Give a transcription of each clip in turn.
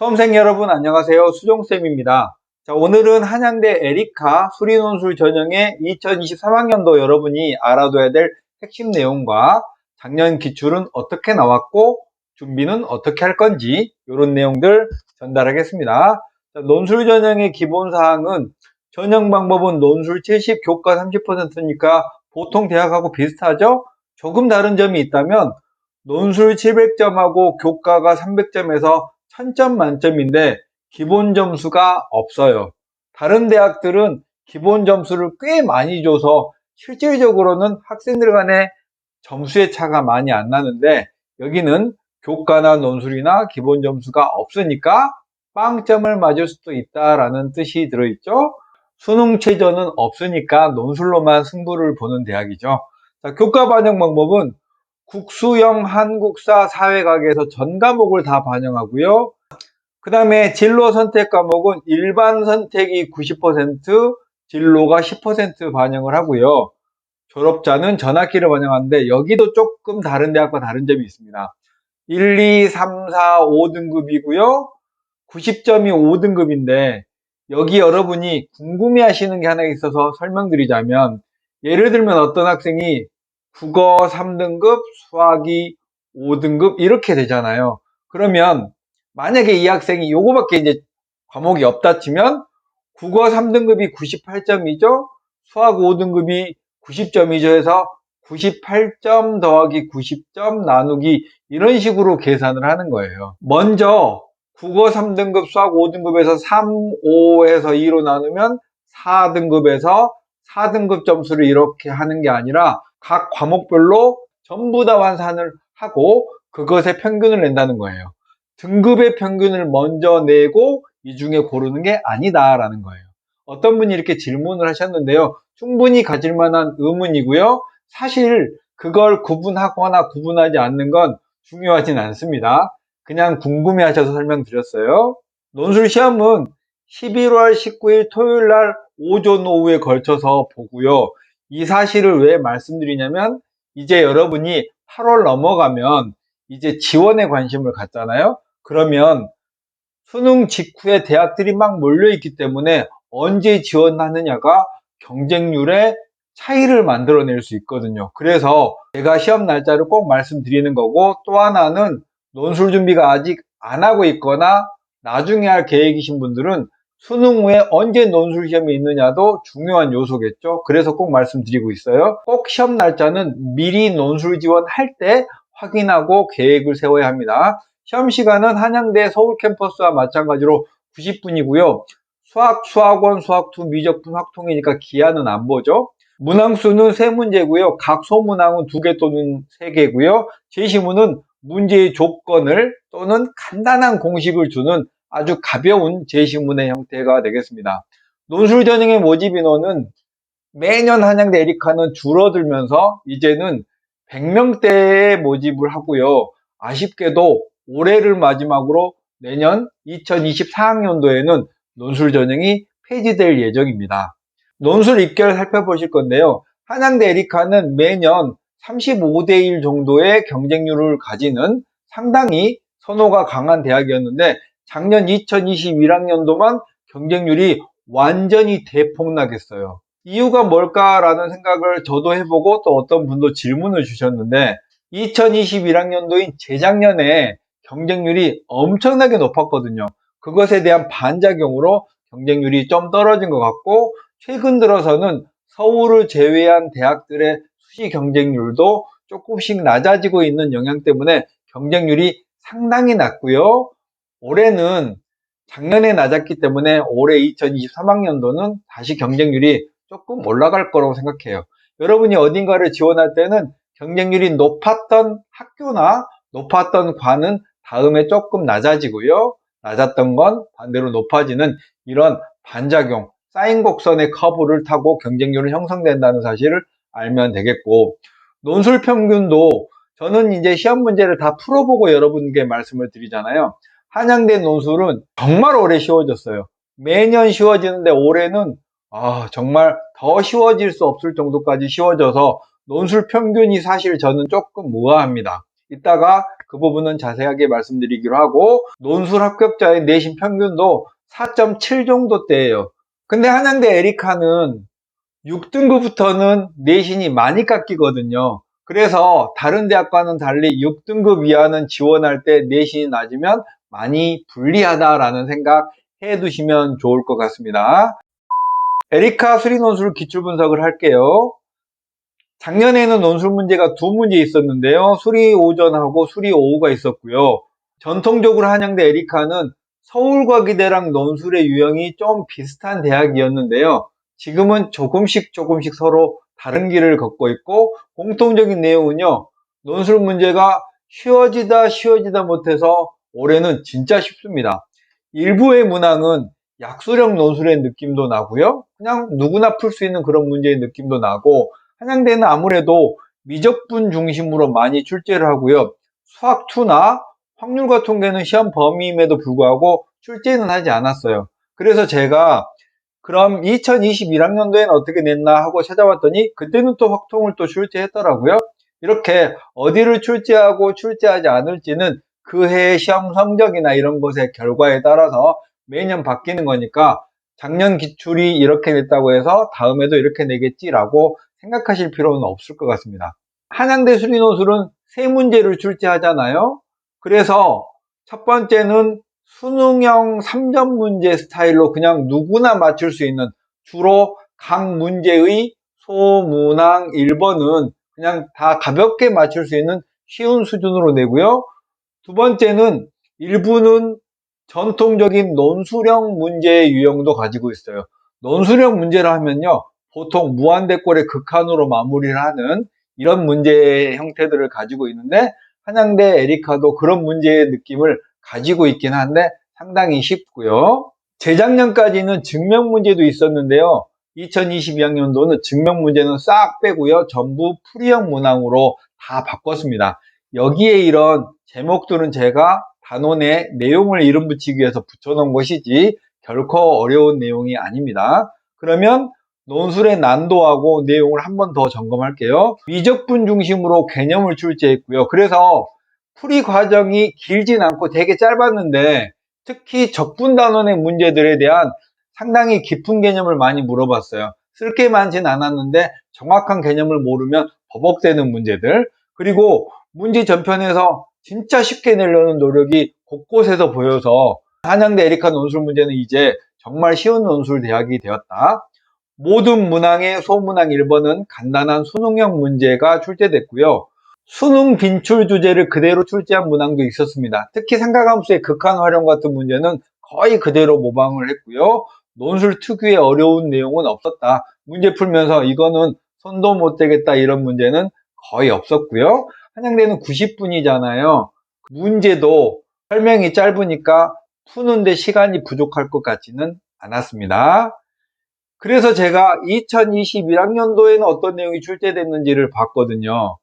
수험생 여러분 안녕하세요. 수종쌤입니다. 자, 오늘은 한양대 에리카 수리논술 전형의 2023학년도 여러분이 알아둬야 될 핵심 내용과 작년 기출은 어떻게 나왔고 준비는 어떻게 할 건지 이런 내용들 전달하겠습니다. 자, 논술 전형의 기본사항은 전형 방법은 논술 70, 교과 30%니까 보통 대학하고 비슷하죠? 조금 다른 점이 있다면 논술 700점하고 교과가 300점에서 1000점 만점인데 기본 점수가 없어요. 다른 대학들은 기본 점수를 꽤 많이 줘서 실질적으로는 학생들 간의 점수의 차가 많이 안 나는데 여기는 교과나 논술이나 기본 점수가 없으니까 빵점을 맞을 수도 있다라는 뜻이 들어있죠. 수능 최저는 없으니까 논술로만 승부를 보는 대학이죠. 자, 교과 반영 방법은 국수형 한국사 사회학에서 전 과목을 다 반영하고요. 그 다음에 진로 선택 과목은 일반 선택이 90%, 진로가 10% 반영을 하고요. 졸업자는 전학기를 반영하는데 여기도 조금 다른 대학과 다른 점이 있습니다. 1, 2, 3, 4, 5등급이고요. 90점이 5등급인데 여기 여러분이 궁금해 하시는 게 하나 있어서 설명드리자면 예를 들면 어떤 학생이 국어 3등급, 수학이 5등급 이렇게 되잖아요. 그러면 만약에 이 학생이 요거밖에 이제 과목이 없다 치면 국어 3등급이 98점이죠. 수학 5등급이 90점이죠 해서 98점 더하기 90점 나누기 이런 식으로 계산을 하는 거예요. 먼저 국어 3등급, 수학 5등급에서 3, 5에서 2로 나누면 4등급에서 4등급 점수를 이렇게 하는 게 아니라 각 과목별로 전부 다 환산을 하고 그것의 평균을 낸다는 거예요. 등급의 평균을 먼저 내고 이 중에 고르는 게 아니다라는 거예요. 어떤 분이 이렇게 질문을 하셨는데요. 충분히 가질 만한 의문이고요. 사실 그걸 구분하거나 구분하지 않는 건 중요하진 않습니다. 그냥 궁금해 하셔서 설명드렸어요. 논술 시험은 11월 19일 토요일 날 오전 오후에 걸쳐서 보고요. 이 사실을 왜 말씀드리냐면 이제 여러분이 8월 넘어가면 이제 지원에 관심을 갖잖아요. 그러면 수능 직후에 대학들이 막 몰려있기 때문에 언제 지원하느냐가 경쟁률의 차이를 만들어낼 수 있거든요. 그래서 제가 시험 날짜를 꼭 말씀드리는 거고 또 하나는 논술 준비가 아직 안 하고 있거나 나중에 할 계획이신 분들은 수능 후에 언제 논술 시험이 있느냐도 중요한 요소겠죠. 그래서 꼭 말씀드리고 있어요. 꼭 시험 날짜는 미리 논술 지원할 때 확인하고 계획을 세워야 합니다. 시험 시간은 한양대 서울 캠퍼스와 마찬가지로 90분이고요. 수학, 수학원, 수학2, 미적분, 확통이니까 기한은 안 보죠. 문항수는 3문제고요. 각 소문항은 2개 또는 3개고요. 제시문은 문제의 조건을 또는 간단한 공식을 주는 아주 가벼운 제시문의 형태가 되겠습니다. 논술 전형의 모집 인원은 매년 한양대 에리카는 줄어들면서 이제는 100명대의 모집을 하고요. 아쉽게도 올해를 마지막으로 내년 2024학년도에는 논술 전형이 폐지될 예정입니다. 논술 입결 살펴보실 건데요. 한양대 에리카는 매년 35대 1 정도의 경쟁률을 가지는 상당히 선호가 강한 대학이었는데 작년 2021학년도만 경쟁률이 완전히 대폭락했어요. 이유가 뭘까라는 생각을 저도 해보고 또 어떤 분도 질문을 주셨는데 2021학년도인 재작년에 경쟁률이 엄청나게 높았거든요. 그것에 대한 반작용으로 경쟁률이 좀 떨어진 것 같고 최근 들어서는 서울을 제외한 대학들의 수시 경쟁률도 조금씩 낮아지고 있는 영향 때문에 경쟁률이 상당히 낮고요. 올해는 작년에 낮았기 때문에 올해 2023학년도는 다시 경쟁률이 조금 올라갈 거라고 생각해요. 여러분이 어딘가를 지원할 때는 경쟁률이 높았던 학교나 높았던 과는 다음에 조금 낮아지고요. 낮았던 건 반대로 높아지는 이런 반작용, 사인 곡선의 커브를 타고 경쟁률은 형성된다는 사실을 알면 되겠고 논술 평균도 저는 이제 시험 문제를 다 풀어보고 여러분께 말씀을 드리잖아요. 한양대 논술은 정말 오래 쉬워졌어요. 매년 쉬워지는데 올해는 정말 더 쉬워질 수 없을 정도까지 쉬워져서 논술 평균이 사실 저는 조금 우아합니다. 이따가 그 부분은 자세하게 말씀드리기로 하고, 논술 합격자의 내신 평균도 4.7 정도대예요. 근데 한양대 에리카는 6등급부터는 내신이 많이 깎이거든요. 그래서 다른 대학과는 달리 6등급 이하는 지원할 때 내신이 낮으면 많이 불리하다라는 생각 해두시면 좋을 것 같습니다. 에리카 수리 논술 기출 분석을 할게요. 작년에는 논술 문제가 두 문제 있었는데요. 수리 오전하고 수리 오후가 있었고요. 전통적으로 한양대 에리카는 서울과기대랑 논술의 유형이 좀 비슷한 대학이었는데요. 지금은 조금씩 서로 다른 길을 걷고 있고, 공통적인 내용은요, 논술 문제가 쉬워지다 못해서 올해는 진짜 쉽습니다. 일부의 문항은 약수령 논술의 느낌도 나고요, 그냥 누구나 풀 수 있는 그런 문제의 느낌도 나고, 한양대는 아무래도 미적분 중심으로 많이 출제를 하고요, 수학2나 확률과 통계는 시험 범위임에도 불구하고 출제는 하지 않았어요. 그래서 제가 그럼 2021학년도에는 어떻게 냈나 하고 찾아봤더니 그때는 또 확통을 또 출제했더라고요. 이렇게 어디를 출제하고 출제하지 않을지는 그 해의 시험 성적이나 이런 것의 결과에 따라서 매년 바뀌는 거니까, 작년 기출이 이렇게 냈다고 해서 다음에도 이렇게 내겠지라고 생각하실 필요는 없을 것 같습니다. 한양대 수리논술은 세 문제를 출제하잖아요. 그래서 첫 번째는 수능형 3점 문제 스타일로 그냥 누구나 맞출 수 있는, 주로 각 문제의 소문항 1번은 그냥 다 가볍게 맞출 수 있는 쉬운 수준으로 내고요. 두 번째는 일부는 전통적인 논술형 문제의 유형도 가지고 있어요. 논술형 문제라 하면요, 보통 무한대꼴의 극한으로 마무리를 하는 이런 문제의 형태들을 가지고 있는데, 한양대 에리카도 그런 문제의 느낌을 가지고 있긴 한데 상당히 쉽고요. 재작년까지는 증명 문제도 있었는데요, 2022학년도는 증명 문제는 싹 빼고요, 전부 풀이형 문항으로 다 바꿨습니다. 여기에 이런 제목들은 제가 단원에 내용을 이름 붙이기 위해서 붙여놓은 것이지 결코 어려운 내용이 아닙니다. 그러면 논술의 난도하고 내용을 한 번 더 점검할게요. 미적분 중심으로 개념을 출제했고요. 그래서 풀이 과정이 길진 않고 되게 짧았는데, 특히 적분 단원의 문제들에 대한 상당히 깊은 개념을 많이 물어봤어요. 쓸 게 많진 않았는데 정확한 개념을 모르면 버벅대는 문제들, 그리고 문제 전편에서 진짜 쉽게 내려는 노력이 곳곳에서 보여서 한양대 에리카 논술 문제는 이제 정말 쉬운 논술 대학이 되었다. 모든 문항의 소문항 1번은 간단한 수능형 문제가 출제됐고요. 수능 빈출 주제를 그대로 출제한 문항도 있었습니다. 특히 삼각함수의 극한 활용 같은 문제는 거의 그대로 모방을 했고요. 논술 특유의 어려운 내용은 없었다. 문제 풀면서 이거는 손도 못 대겠다 이런 문제는 거의 없었고요. 한양대는 90분이잖아요. 문제도 설명이 짧으니까 푸는데 시간이 부족할 것 같지는 않았습니다. 그래서 제가 2021학년도에는 어떤 내용이 출제됐는지를 봤거든요.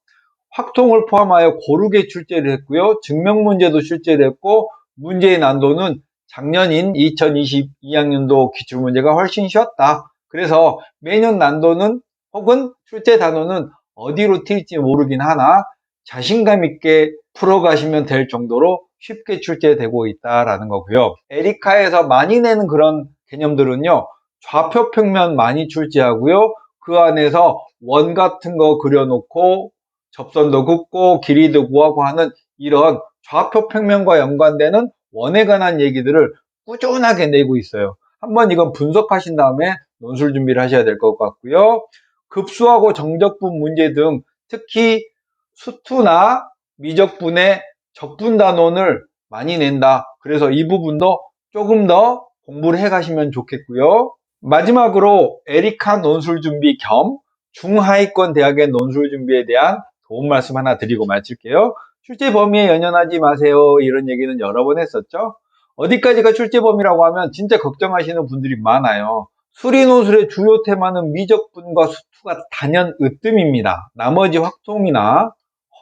확통을 포함하여 고르게 출제를 했고요. 증명 문제도 출제를 했고, 문제의 난도는 작년인 2022학년도 기출문제가 훨씬 쉬웠다. 그래서 매년 난도는 혹은 출제 단원은 어디로 튈지 모르긴 하나 자신감 있게 풀어가시면 될 정도로 쉽게 출제되고 있다라는 거고요. 에리카에서 많이 내는 그런 개념들은요, 좌표 평면 많이 출제하고요, 그 안에서 원 같은 거 그려놓고 접선도 긋고 길이도 구하고 하는 이런 좌표 평면과 연관되는 원에 관한 얘기들을 꾸준하게 내고 있어요. 한번 이건 분석하신 다음에 논술 준비를 하셔야 될 것 같고요. 급수하고 정적분 문제 등 특히 수투나 미적분의 적분 단원을 많이 낸다. 그래서 이 부분도 조금 더 공부를 해 가시면 좋겠고요. 마지막으로 에리카 논술 준비 겸 중하위권 대학의 논술 준비에 대한 도움 말씀 하나 드리고 마칠게요. 출제 범위에 연연하지 마세요. 이런 얘기는 여러 번 했었죠. 어디까지가 출제 범위라고 하면 진짜 걱정하시는 분들이 많아요. 수리 논술의 주요 테마는 미적분과 수투가 단연 으뜸입니다. 나머지 확통이나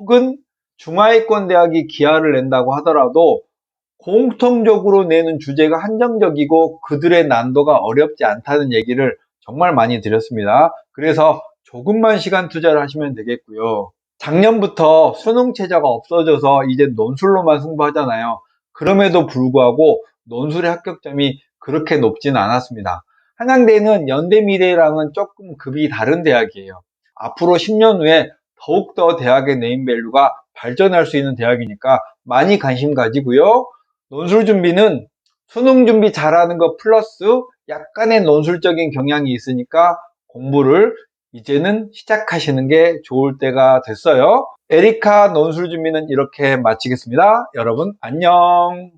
혹은 중하위권 대학이 기하를 낸다고 하더라도 공통적으로 내는 주제가 한정적이고 그들의 난도가 어렵지 않다는 얘기를 정말 많이 드렸습니다. 그래서 조금만 시간 투자를 하시면 되겠고요. 작년부터 수능 체제가 없어져서 이제 논술로만 승부하잖아요. 그럼에도 불구하고 논술의 합격점이 그렇게 높지는 않았습니다. 한양대는 연대미래랑은 조금 급이 다른 대학이에요. 앞으로 10년 후에 더욱더 대학의 네임밸류가 발전할 수 있는 대학이니까 많이 관심 가지고요. 논술 준비는 수능 준비 잘하는 것 플러스 약간의 논술적인 경향이 있으니까 공부를 이제는 시작하시는 게 좋을 때가 됐어요. 에리카 논술 준비는 이렇게 마치겠습니다. 여러분 안녕.